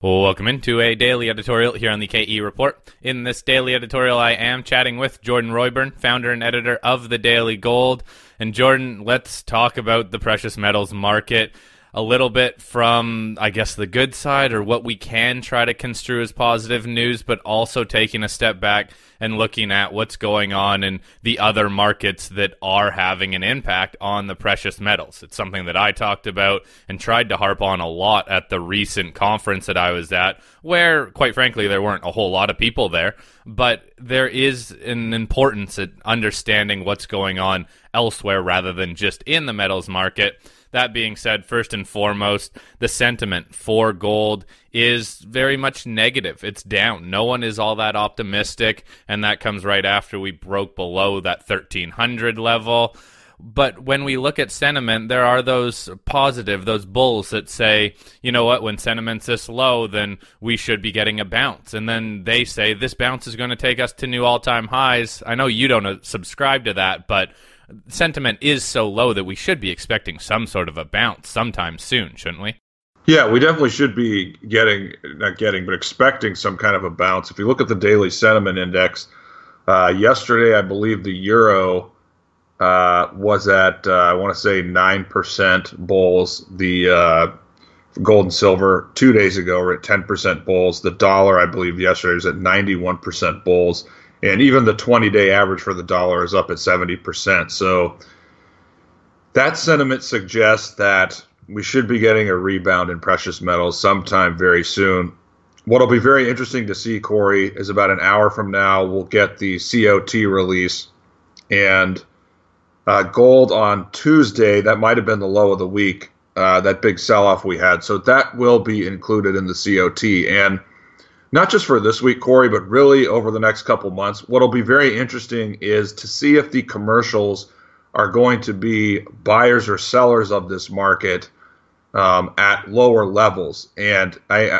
Well, welcome into a daily editorial here on the KE Report. In this daily editorial, I am chatting with Jordan Roy-Byrne, founder and editor of The Daily Gold. And Jordan, let's talk about the precious metals market a little bit from, I guess, the good side, or what we can try to construe as positive news, but also taking a step back and looking at what's going on in the other markets that are having an impact on the precious metals. It's something that I talked about and tried to harp on a lot at the recent conference that I was at, where, quite frankly, there weren't a whole lot of people there, but there is an importance at understanding what's going on elsewhere rather than just in the metals market. That being said, first and foremost, the sentiment for gold is very much negative. It's down. No one is all that optimistic, and that comes right after we broke below that 1,300 level. But when we look at sentiment, there are those positive, those bulls that say, you know what, when sentiment's this low, then we should be getting a bounce. And then they say this bounce is going to take us to new all-time highs. I know you don't subscribe to that, but sentiment is so low that we should be expecting some sort of a bounce sometime soon, shouldn't we? Yeah, we definitely should be expecting some kind of a bounce. If you look at the daily sentiment index, yesterday I believe the euro was at, I want to say 9% bulls. The gold and silver 2 days ago were at 10% bulls. The dollar, I believe, yesterday was at 91% bulls. And even the 20-day average for the dollar is up at 70%. So that sentiment suggests that we should be getting a rebound in precious metals sometime very soon. What'll be very interesting to see, Corey, is about an hour from now, we'll get the COT release. And gold on Tuesday, that might have been the low of the week, that big sell-off we had. So that will be included in the COT. And not just for this week, Corey, but really over the next couple months, what'll be very interesting is to see if the commercials are going to be buyers or sellers of this market at lower levels. And I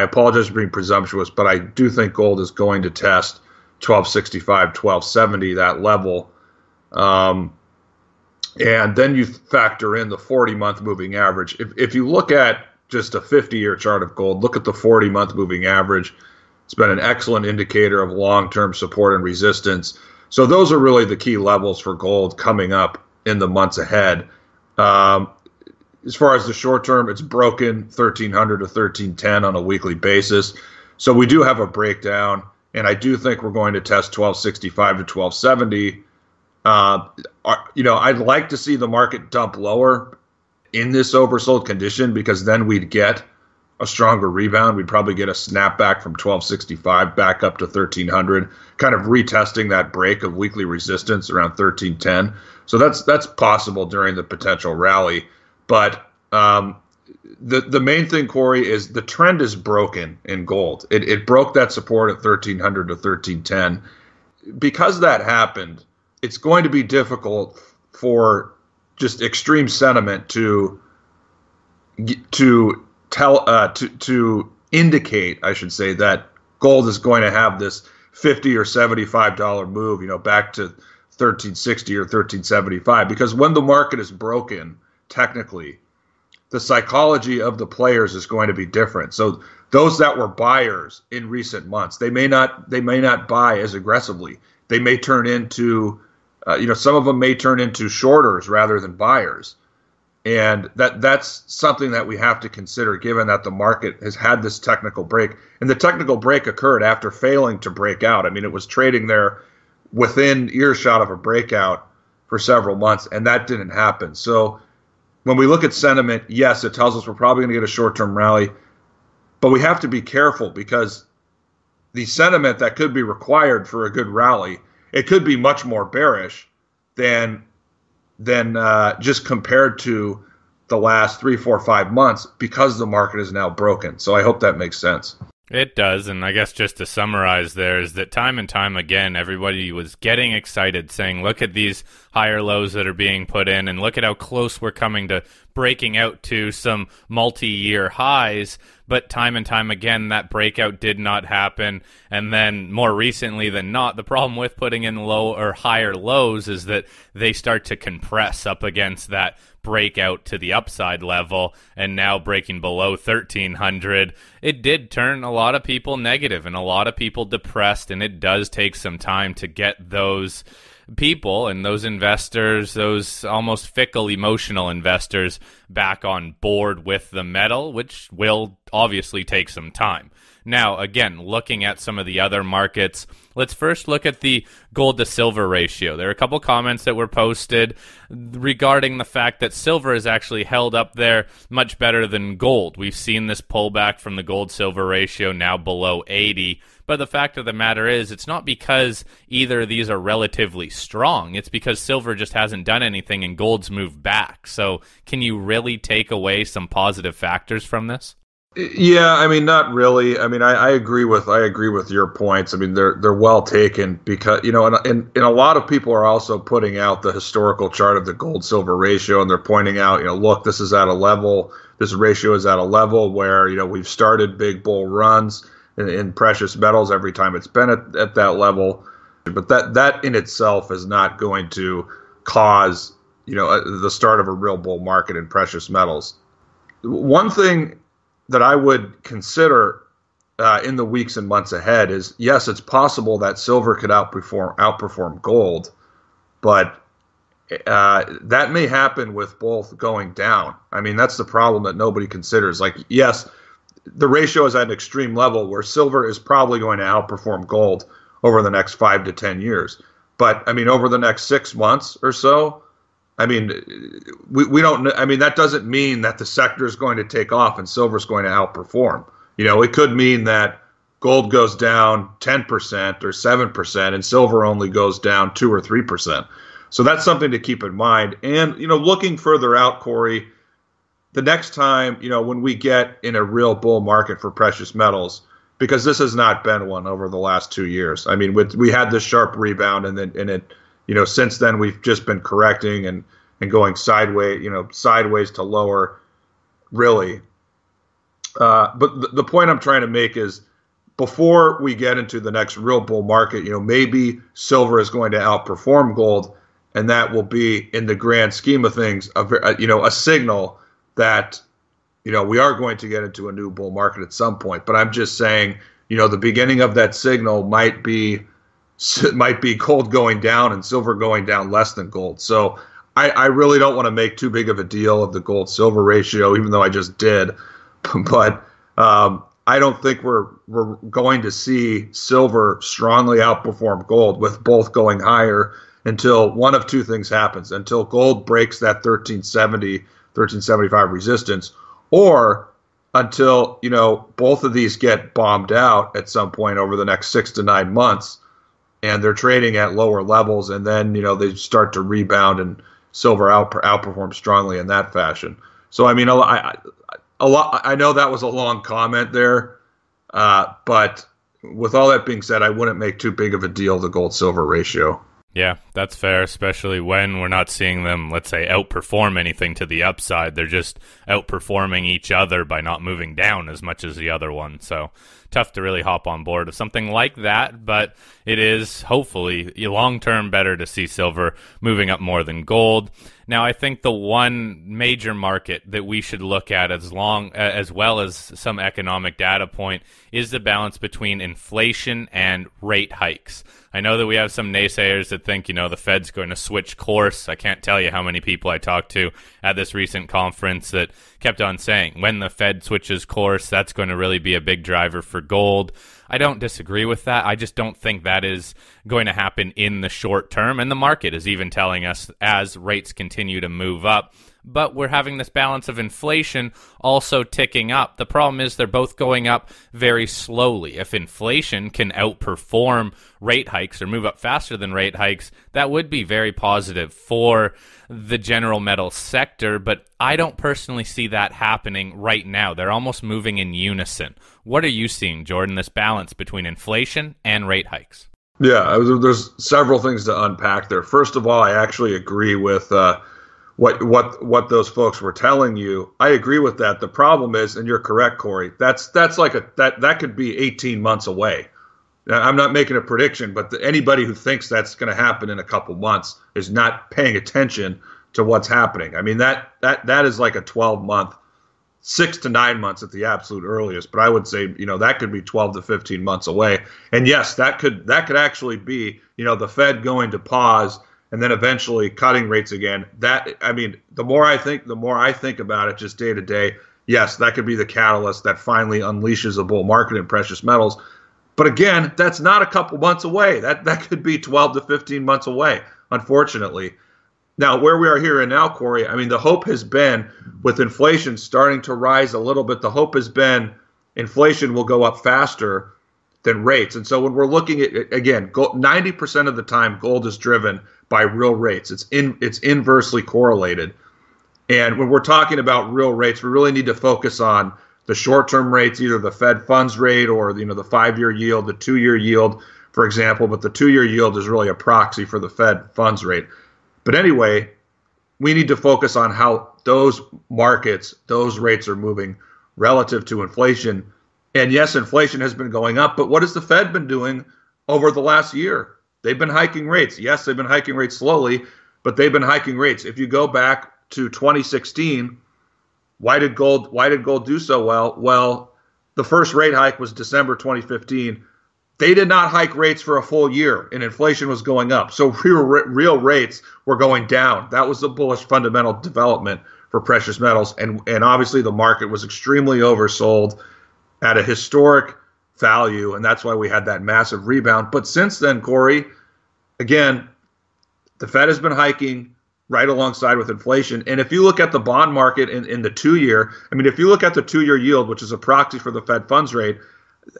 apologize for being presumptuous, but I do think gold is going to test 1265, 1270, that level. And then you factor in the 40-month moving average. If you look at just a 50-year chart of gold, look at the 40-month moving average. It's been an excellent indicator of long-term support and resistance. So those are really the key levels for gold coming up in the months ahead. As far as the short term, it's broken 1,300 to 1,310 on a weekly basis. So we do have a breakdown, and I do think we're going to test 1,265 to 1,270. I'd like to see the market dump lower in this oversold condition, because then we'd get a stronger rebound. We'd probably get a snapback from 1265 back up to 1300, kind of retesting that break of weekly resistance around 1310. So that's possible during the potential rally. But the main thing, Corey, is the trend is broken in gold. It broke that support at 1300 to 1310. Because that happened, it's going to be difficult for just extreme sentiment to indicate, I should say, that gold is going to have this $50 or $75 move, back to 1360 or 1375. Because when the market is broken, technically, the psychology of the players is going to be different. So those that were buyers in recent months, they may not buy as aggressively. They may turn into some of them may turn into shorters rather than buyers. And that's something that we have to consider, given that the market has had this technical break. And the technical break occurred after failing to break out. I mean, it was trading there within earshot of a breakout for several months, and that didn't happen. So when we look at sentiment, yes, it tells us we're probably going to get a short-term rally, but we have to be careful, because the sentiment that could be required for a good rally, it could be much more bearish than just compared to the last 3, 4, 5 months, because the market is now broken. So I hope that makes sense. It does, and I guess just to summarize there is that time and time again, everybody was getting excited, saying, look at these higher lows that are being put in, and look at how close we're coming to breaking out to some multi-year highs. But time and time again, that breakout did not happen. And then more recently than not, the problem with putting in low or higher lows is that they start to compress up against that breakout to the upside level and now breaking below 1300, it did turn a lot of people negative and a lot of people depressed, and it does take some time to get those people and those investors, those almost fickle emotional investors, back on board with the metal, which will obviously take some time. Now, again, looking at some of the other markets, let's first look at the gold to silver ratio. There are a couple comments that were posted regarding the fact that silver is actually held up there much better than gold. We've seen this pullback from the gold silver ratio now below 80. But the fact of the matter is, it's not because either of these are relatively strong. It's because silver just hasn't done anything and gold's moved back. So can you really take away some positive factors from this? Yeah, I mean, not really. I mean, I agree with your points. I mean, they're well taken because, and a lot of people are also putting out the historical chart of the gold silver ratio, and they're pointing out, look, this ratio is at a level where, we've started big bull runs in precious metals every time it's been at that level. But that in itself is not going to cause, the start of a real bull market in precious metals. One thing that I would consider in the weeks and months ahead is, yes, it's possible that silver could outperform gold, but that may happen with both going down. I mean, that's the problem that nobody considers. Like, yes, the ratio is at an extreme level where silver is probably going to outperform gold over the next 5 to 10 years. But, I mean, over the next 6 months or so, I mean, we don't. I mean, that doesn't mean that the sector is going to take off and silver is going to outperform. It could mean that gold goes down 10% or 7% and silver only goes down 2 or 3%. So that's something to keep in mind. And looking further out, Corey, the next time when we get in a real bull market for precious metals, because this has not been one over the last 2 years. I mean, we had this sharp rebound, and it. Since then we've just been correcting and going sideways to lower, really. But the point I'm trying to make is, before we get into the next real bull market, maybe silver is going to outperform gold, and that will be, in the grand scheme of things, a signal that we are going to get into a new bull market at some point. But I'm just saying, the beginning of that signal might be gold going down and silver going down less than gold. So I really don't want to make too big of a deal of the gold silver ratio, even though I just did. But I don't think we're going to see silver strongly outperform gold, with both going higher, until one of two things happens: until gold breaks that 1375 resistance, or until both of these get bombed out at some point over the next 6 to 9 months. And they're trading at lower levels, and then they start to rebound, and silver outperforms strongly in that fashion. So I mean, I know that was a long comment there, but with all that being said, I wouldn't make too big of a deal of the gold silver ratio. Yeah, that's fair, especially when we're not seeing them, let's say, outperform anything to the upside. They're just outperforming each other by not moving down as much as the other one. So tough to really hop on board with something like that, but it is hopefully long-term better to see silver moving up more than gold. Now, I think the one major market that we should look at as well as some economic data point is the balance between inflation and rate hikes. I know that we have some naysayers that think, the Fed's going to switch course. I can't tell you how many people I talked to at this recent conference that kept on saying, when the Fed switches course, that's going to really be a big driver for gold. I don't disagree with that. I just don't think that is going to happen in the short term. And the market is even telling us, as rates continue to move up, but we're having this balance of inflation also ticking up. The problem is they're both going up very slowly. If inflation can outperform rate hikes or move up faster than rate hikes, that would be very positive for the general metal sector, but I don't personally see that happening right now. They're almost moving in unison. What are you seeing, Jordan, this balance between inflation and rate hikes? Yeah, there's several things to unpack there. First of all, I actually agree with what those folks were telling you. I agree with that. The problem is, and you're correct, Corey, that's like that could be 18 months away. Now, I'm not making a prediction, but anybody who thinks that's going to happen in a couple months is not paying attention to what's happening. I mean, that is like a 12-month, 6 to 9 months at the absolute earliest, but I would say, that could be 12 to 15 months away. And yes, that could actually be, the Fed going to pause and then eventually cutting rates again. The more I think about it just day to day, yes, that could be the catalyst that finally unleashes a bull market in precious metals. But again, that's not a couple months away. That could be 12 to 15 months away, unfortunately. Now, where we are here and now, Corey, I mean, the hope has been, with inflation starting to rise a little bit, the hope has been inflation will go up faster than rates. And so when we're looking at, again, 90% of the time, gold is driven by real rates. It's inversely correlated. And when we're talking about real rates, we really need to focus on the short-term rates, either the Fed funds rate or the 5-year yield, the 2-year yield, for example. But the 2-year yield is really a proxy for the Fed funds rate. But anyway, we need to focus on how those markets, those rates are moving relative to inflation. And yes, inflation has been going up, but what has the Fed been doing over the last year? They've been hiking rates. Yes, they've been hiking rates slowly, but they've been hiking rates. If you go back to 2016, why did gold do so well? Well, the first rate hike was December 2015. They did not hike rates for a full year, and inflation was going up. So real rates were going down. That was the bullish fundamental development for precious metals. And obviously the market was extremely oversold at a historic value, and that's why we had that massive rebound. But since then, Corey, again, the Fed has been hiking right alongside with inflation. And if you look at the bond market in the 2-year, I mean, if you look at the 2-year yield, which is a proxy for the Fed funds rate,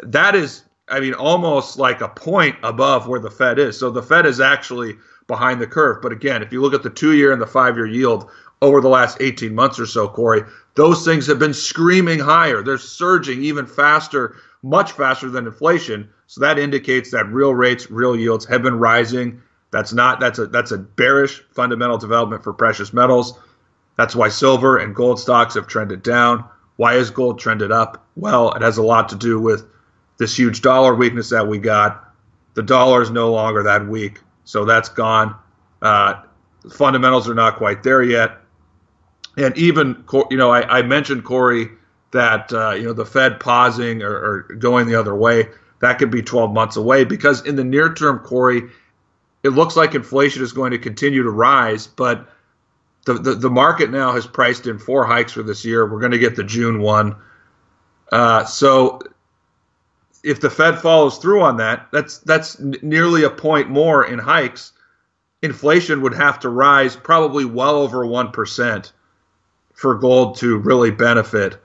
that is, I mean, almost like a point above where the Fed is. So the Fed is actually behind the curve. But again, if you look at the 2-year and the 5-year yield over the last 18 months or so, Corey, those things have been screaming higher. They're surging even faster, much faster than inflation. So that indicates that real rates, real yields have been rising. That's a bearish fundamental development for precious metals. That's why silver and gold stocks have trended down. Why has gold trended up? Well, it has a lot to do with this huge dollar weakness that we got. The dollar is no longer that weak, so that's gone. Fundamentals are not quite there yet. And even, I mentioned, Corey, that, the Fed pausing or going the other way, that could be 12 months away, because in the near term, Corey, it looks like inflation is going to continue to rise, but the market now has priced in 4 hikes for this year. We're going to get the June one. So if the Fed follows through on that, that's nearly a point more in hikes. Inflation would have to rise probably well over 1% for gold to really benefit.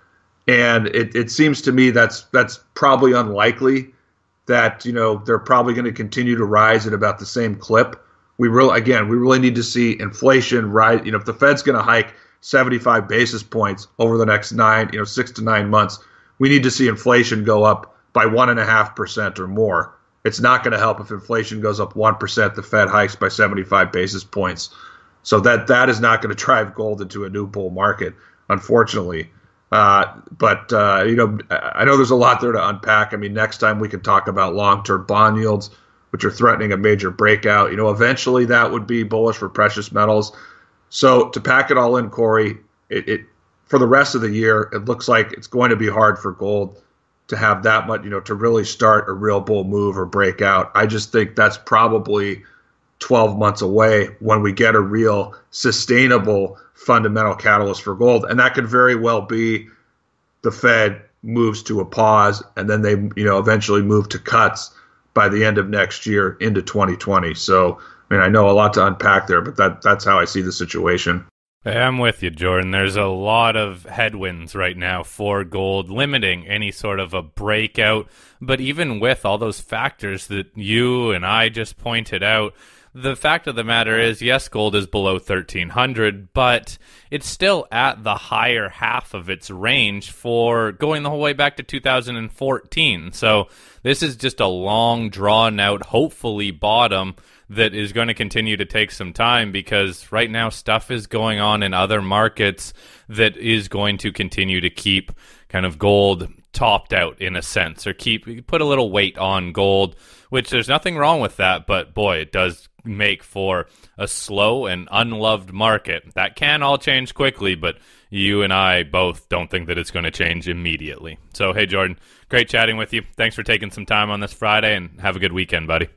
And it seems to me that's probably unlikely, that they're probably going to continue to rise at about the same clip. We really need to see inflation rise. If the Fed's going to hike 75 basis points over the next 6 to 9 months, we need to see inflation go up by 1.5% or more. It's not going to help if inflation goes up 1%, the Fed hikes by 75 basis points. So that is not going to drive gold into a new bull market, unfortunately. But I know there's a lot there to unpack. I mean, next time we can talk about long-term bond yields, which are threatening a major breakout. Eventually that would be bullish for precious metals. So to pack it all in, Corey, it for the rest of the year, it looks like it's going to be hard for gold to have that much, to really start a real bull move or breakout. I just think that's probably 12 months away when we get a real sustainable fundamental catalyst for gold. And that could very well be the Fed moves to a pause, and then they, eventually move to cuts by the end of next year into 2020. So, I know a lot to unpack there, but that's how I see the situation. I'm with you, Jordan. There's a lot of headwinds right now for gold, limiting any sort of a breakout. But even with all those factors that you and I just pointed out, the fact of the matter is, yes, gold is below 1,300, but it's still at the higher half of its range for going the whole way back to 2014. So this is just a long, drawn-out, hopefully bottom that is going to continue to take some time, because right now stuff is going on in other markets that is going to continue to keep kind of gold topped out in a sense, or put a little weight on gold, which there's nothing wrong with that, but boy, it does make for a slow and unloved market. That can all change quickly, but you and I both don't think that it's going to change immediately. So, hey, Jordan, great chatting with you. Thanks for taking some time on this Friday, and have a good weekend, buddy.